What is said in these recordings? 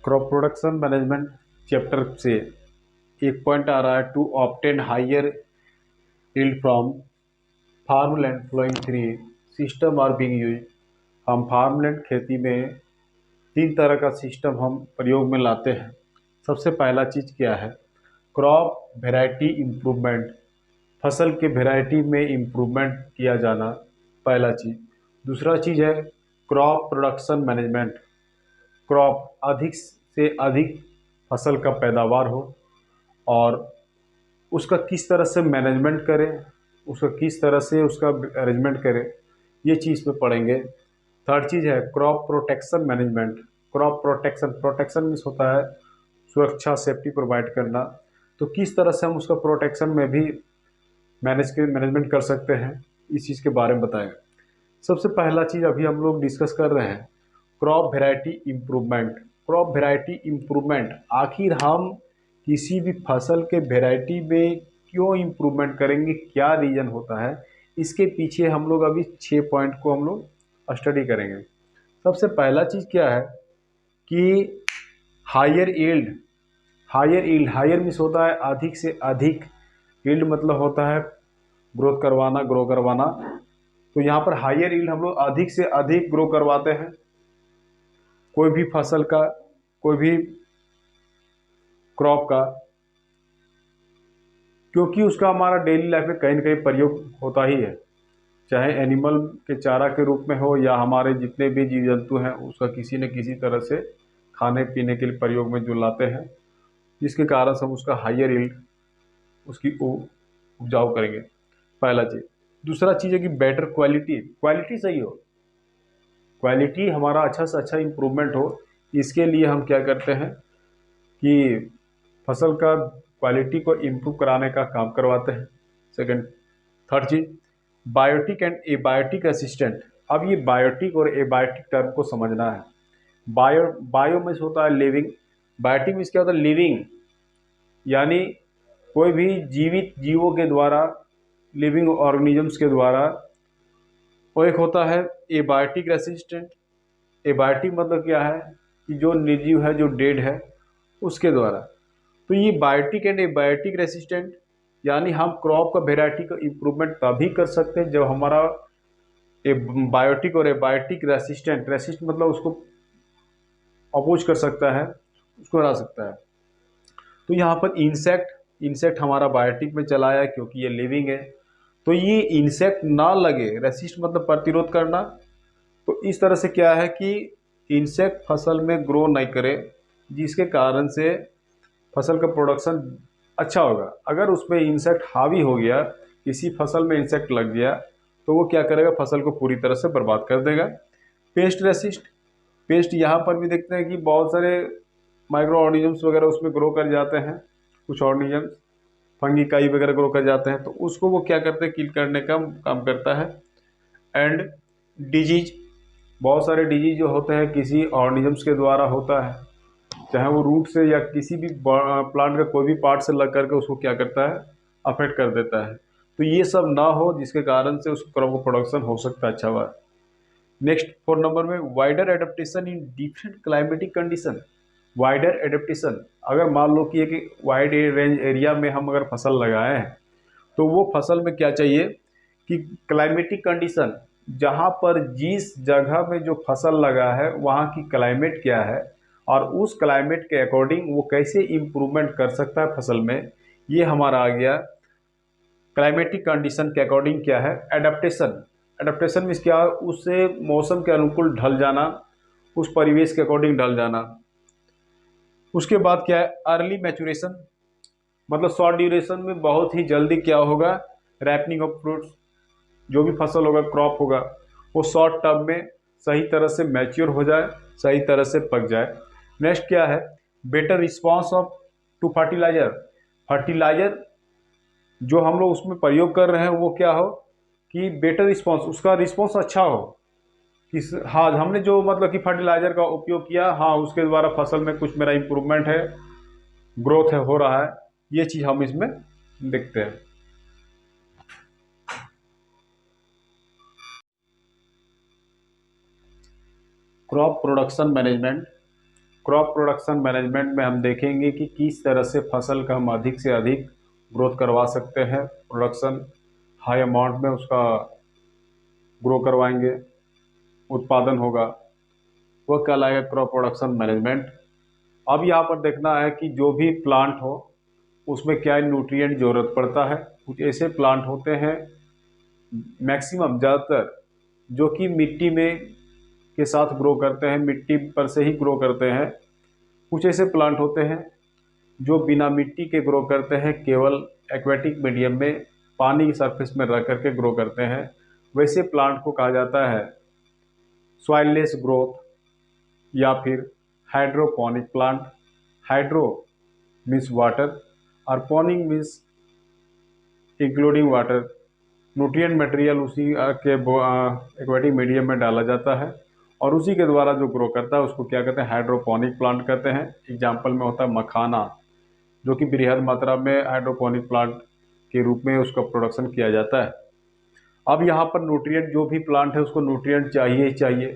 Crop production management chapter से एक point आ रहा है, to obtain higher yield from farmland flowing three system are being use. हम फार्मलैंड खेती में तीन तरह का सिस्टम हम प्रयोग में लाते हैं। सबसे पहला चीज़ क्या है? क्रॉप वेराइटी इम्प्रूवमेंट, फसल के वेराइटी में इम्प्रूवमेंट किया जाना, पहला चीज़। दूसरा चीज़ है क्रॉप प्रोडक्शन मैनेजमेंट, क्रॉप अधिक से अधिक फसल का पैदावार हो और उसका किस तरह से मैनेजमेंट करें, उसका किस तरह से उसका अरेंजमेंट करें, ये चीज़ पे पढ़ेंगे। थर्ड चीज़ है crop protection management. Crop protection, protection means होता है सुरक्षा, सेफ्टी प्रोवाइड करना। तो किस तरह से हम उसका प्रोटेक्शन में भी मैनेजमेंट कर सकते हैं, इस चीज़ के बारे में बताएंगे। सबसे पहला चीज़ अभी हम लोग डिस्कस कर रहे हैं crop variety improvement. Crop variety improvement, आखिर हम किसी भी फसल के वेराइटी में क्यों इम्प्रूवमेंट करेंगे, क्या रीज़न होता है, इसके पीछे हम लोग अभी 6 पॉइंट को हम लोग स्टडी करेंगे। सबसे पहला चीज़ क्या है कि हायर यील्ड। हायर मीन्स होता है अधिक से अधिक, यील्ड मतलब होता है ग्रोथ करवाना, ग्रो करवाना। तो यहाँ पर हायर यील्ड हम लोग अधिक से अधिक ग्रो करवाते हैं कोई भी फसल का, कोई भी क्रॉप का, क्योंकि उसका हमारा डेली लाइफ में कहीं ना कहीं प्रयोग होता ही है। चाहे एनिमल के चारा के रूप में हो या हमारे जितने भी जीव जंतु हैं उसका किसी न किसी तरह से खाने पीने के लिए प्रयोग में जो लाते हैं, जिसके कारण से हम उसका हायर यील्ड, उसकी उपजाऊ करेंगे, पहला चीज़। दूसरा चीज़ है कि बेटर क्वालिटी, क्वालिटी सही हो, क्वालिटी हमारा अच्छा से अच्छा इम्प्रूवमेंट हो। इसके लिए हम क्या करते हैं कि फसल का क्वालिटी को इम्प्रूव कराने का काम करवाते हैं। सेकंड, थर्ड चीज़ बायोटिक एंड एबायोटिक असिस्टेंट। अब ये बायोटिक और एबायोटिक टर्म को समझना है। बायो में होता है लिविंग, बायोटिक में क्या होता है? लिविंग, यानी कोई भी जीवित जीवों के द्वारा, लिविंग ऑर्गेनिजम्स के द्वारा। और एक होता है एबायोटिक रेसिस्टेंट। एबायोटिक मतलब क्या है कि जो निर्जीव है, जो डेड है, उसके द्वारा। तो ये बायोटिक एंड एबायोटिक रेसिस्टेंट, यानी हम क्रॉप का वेराइटी का इम्प्रूवमेंट तभी कर सकते हैं जब हमारा ए बायोटिक और एबायोटिक रेसिस्टेंट, रेसिस्ट मतलब उसको अपोज कर सकता है, उसको हरा सकता है। तो यहाँ पर इंसेक्ट, इंसेक्ट हमारा बायोटिक में चला है क्योंकि ये लिविंग है। तो ये इंसेक्ट ना लगे, रेसिस्ट मतलब प्रतिरोध करना। तो इस तरह से क्या है कि इंसेक्ट फसल में ग्रो नहीं करे, जिसके कारण से फसल का प्रोडक्शन अच्छा होगा। अगर उसमें इंसेक्ट हावी हो गया, किसी फसल में इंसेक्ट लग गया, तो वो क्या करेगा? फसल को पूरी तरह से बर्बाद कर देगा। पेस्ट रेसिस्ट, पेस्ट यहाँ पर भी देखते हैं कि बहुत सारे माइक्रो ऑर्गेनिजम्स वगैरह उसमें ग्रो कर जाते हैं, कुछ ऑर्गेनिजम्स फंगीकाई वगैरह ग्रो कर जाते हैं, तो उसको वो क्या करते हैं? किल करने का काम करता है। एंड डिजीज, बहुत सारे डिजीज जो होते हैं किसी ऑर्गेनिजम्स के द्वारा होता है, चाहे वो रूट से या किसी भी प्लांट का कोई भी पार्ट से लग करके उसको क्या करता है? अफेक्ट कर देता है। तो ये सब ना हो, जिसके कारण से उस क्रॉप का प्रोडक्शन हो सकता है अच्छा हुआ। नेक्स्ट 4 नंबर में wider adaptation in different climatic condition. Wider adaptation, अगर मान लो कि एक वाइड रेंज एरिया में हम अगर फसल लगाए हैं, तो वो फसल में क्या चाहिए कि क्लाइमेटिक कंडीशन, जहाँ पर जिस जगह में जो फसल लगा है वहाँ की क्लाइमेट क्या है और उस क्लाइमेट के अकॉर्डिंग वो कैसे इम्प्रूवमेंट कर सकता है फसल में, ये हमारा आ गया क्लाइमेटिक कंडीशन के अकॉर्डिंग क्या है? एडेप्टेशन। एडेप्टेशन मीन्स क्या? उससे मौसम के अनुकूल ढल जाना, उस परिवेश के अकॉर्डिंग ढल जाना। उसके बाद क्या है? अर्ली मैचुरेशन, मतलब शॉर्ट ड्यूरेशन में बहुत ही जल्दी क्या होगा? रैपनिंग ऑफ फ्रूट्स, जो भी फसल होगा, क्रॉप होगा, वो शॉर्ट टर्म में सही तरह से मैच्योर हो जाए, सही तरह से पक जाए। नेक्स्ट क्या है? Better response of to fertiliser. Fertiliser जो हम लोग उसमें प्रयोग कर रहे हैं वो क्या हो कि बेटर रिस्पॉन्स, उसका रिस्पॉन्स अच्छा हो। किस, हाँ, हमने जो मतलब कि फर्टिलाइजर का उपयोग किया, हाँ, उसके द्वारा फसल में कुछ मेरा इम्प्रूवमेंट है, ग्रोथ है, हो रहा है, ये चीज़ हम इसमें देखते हैं। Crop production management, crop production management में हम देखेंगे कि किस तरह से फसल का हम अधिक से अधिक ग्रोथ करवा सकते हैं, प्रोडक्शन हाई अमाउंट में उसका ग्रो करवाएंगे, उत्पादन होगा, वह कहलाएगा क्रॉप प्रोडक्शन मैनेजमेंट। अब यहाँ पर देखना है कि जो भी प्लांट हो उसमें क्या न्यूट्रिएंट ज़रूरत पड़ता है। कुछ ऐसे प्लांट होते हैं मैक्सिमम ज़्यादातर जो कि मिट्टी में के साथ ग्रो करते हैं, मिट्टी पर से ही ग्रो करते हैं। कुछ ऐसे प्लांट होते हैं जो बिना मिट्टी के ग्रो करते हैं, केवल एक्वेटिक मीडियम में पानी की सरफेस में रह करके ग्रो करते हैं। वैसे प्लांट को कहा जाता है सॉइललेस ग्रोथ या फिर hydroponic plant. Hydro means water और ponic means including water. Nutrient material उसी के एक्वेटिक मीडियम में डाला जाता है और उसी के द्वारा जो ग्रो करता है उसको क्या कहते हैं, हाइड्रोपोनिक प्लांट कहते हैं। एग्जाम्पल में होता है मखाना, जो कि बृहद मात्रा में हाइड्रोपोनिक प्लांट के रूप में उसका प्रोडक्शन किया जाता है। अब यहाँ पर न्यूट्रिएंट, जो भी प्लांट है उसको न्यूट्रिएंट चाहिए ही चाहिए।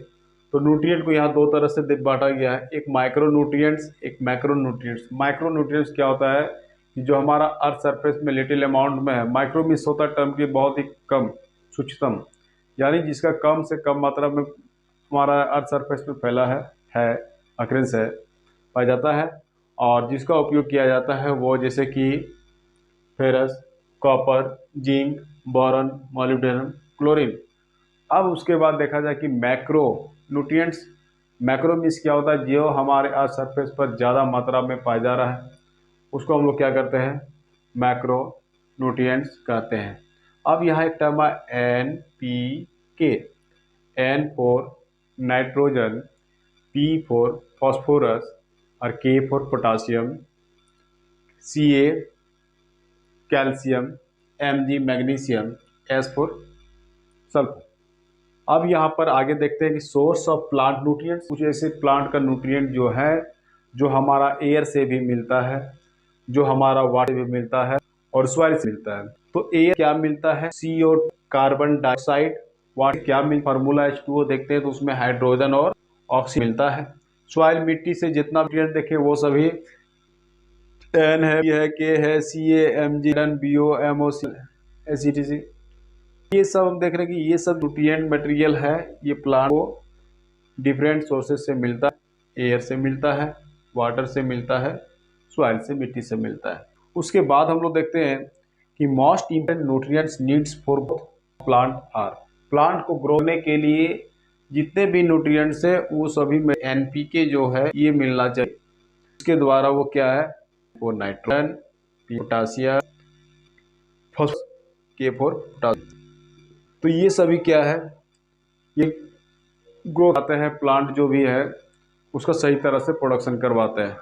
तो न्यूट्रिएंट को यहाँ दो तरह से बांटा गया है, एक माइक्रो न्यूट्रिएंट्स, एक मैक्रो न्यूट्रिएंट्स। माइक्रो न्यूट्रिएंट्स क्या होता है कि जो हमारा अर्थ सरफेस में लिटिल अमाउंट में है। माइक्रो मीन्स होता है टर्म की बहुत ही कम, सूक्ष्म, यानी जिसका कम से कम मात्रा में हमारा अर्थ सरफेस में फैला है अक्रेंस है, पाया जाता है। और जिसका उपयोग किया जाता है वो जैसे कि ferrous, copper, zinc, boron, molybdenum, chlorine. अब उसके बाद देखा जाए कि मैक्रो न्यूट्रिएंट्स। मैक्रो मीन्स क्या होता है, जो हमारे अर्थ सरफेस पर ज़्यादा मात्रा में पाया जा रहा है उसको हम लोग क्या करते हैं, मैक्रो न्यूट्रिएंट्स कहते हैं। अब यहाँ एक टर्म है NPK। N for nitrogen, P for phosphorus और K for potassium, Ca calcium, Mg magnesium, S for sulphur. अब यहाँ पर आगे देखते हैं कि सोर्स ऑफ प्लांट न्यूट्रिएंट्स। कुछ ऐसे प्लांट का न्यूट्रिएंट जो है जो हमारा एयर से भी मिलता है, जो हमारा वाटर भी मिलता है और सॉइल से मिलता है। तो एयर क्या मिलता है, CO कार्बन डाइऑक्साइड। वाटर क्या मिलता है, फार्मूला H2O देखते हैं तो उसमें हाइड्रोजन और ऑक्सीजन मिलता है। सॉइल मिट्टी से जितना न्यूट्रिएंट देखें वो सभी N है, P है, K है, Ca, Mg, BO, MOC, ACTC, ये सब हम देख रहे हैं कि ये सब न्यूट्रिएंट मटेरियल है। ये प्लांट को डिफरेंट सोर्सेज से मिलता है, एयर से मिलता है, वाटर से मिलता है, सॉइल से, मिट्टी से मिलता है। उसके बाद हम लोग देखते हैं कि most important nutrients needs for plant are. Plant को ग्रो करने के लिए जितने भी न्यूट्रिएंट्स है वो सभी में NPK जो है ये मिलना चाहिए। इसके द्वारा वो क्या है, वो nitrogen, potassium, phosphorus, K for potassium. तो ये सभी क्या है, ये ग्रो आते हैं, प्लांट जो भी है उसका सही तरह से प्रोडक्शन करवाते हैं।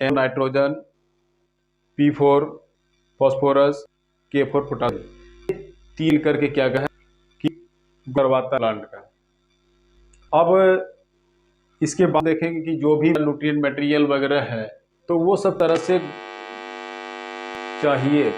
N nitrogen, P for phosphorus, K for potassium, तीन करके क्या कहा कि करवाता है प्लांट का। अब इसके बाद देखेंगे कि जो भी न्यूट्रिएंट मटेरियल वगैरह है तो वो सब तरह से चाहिए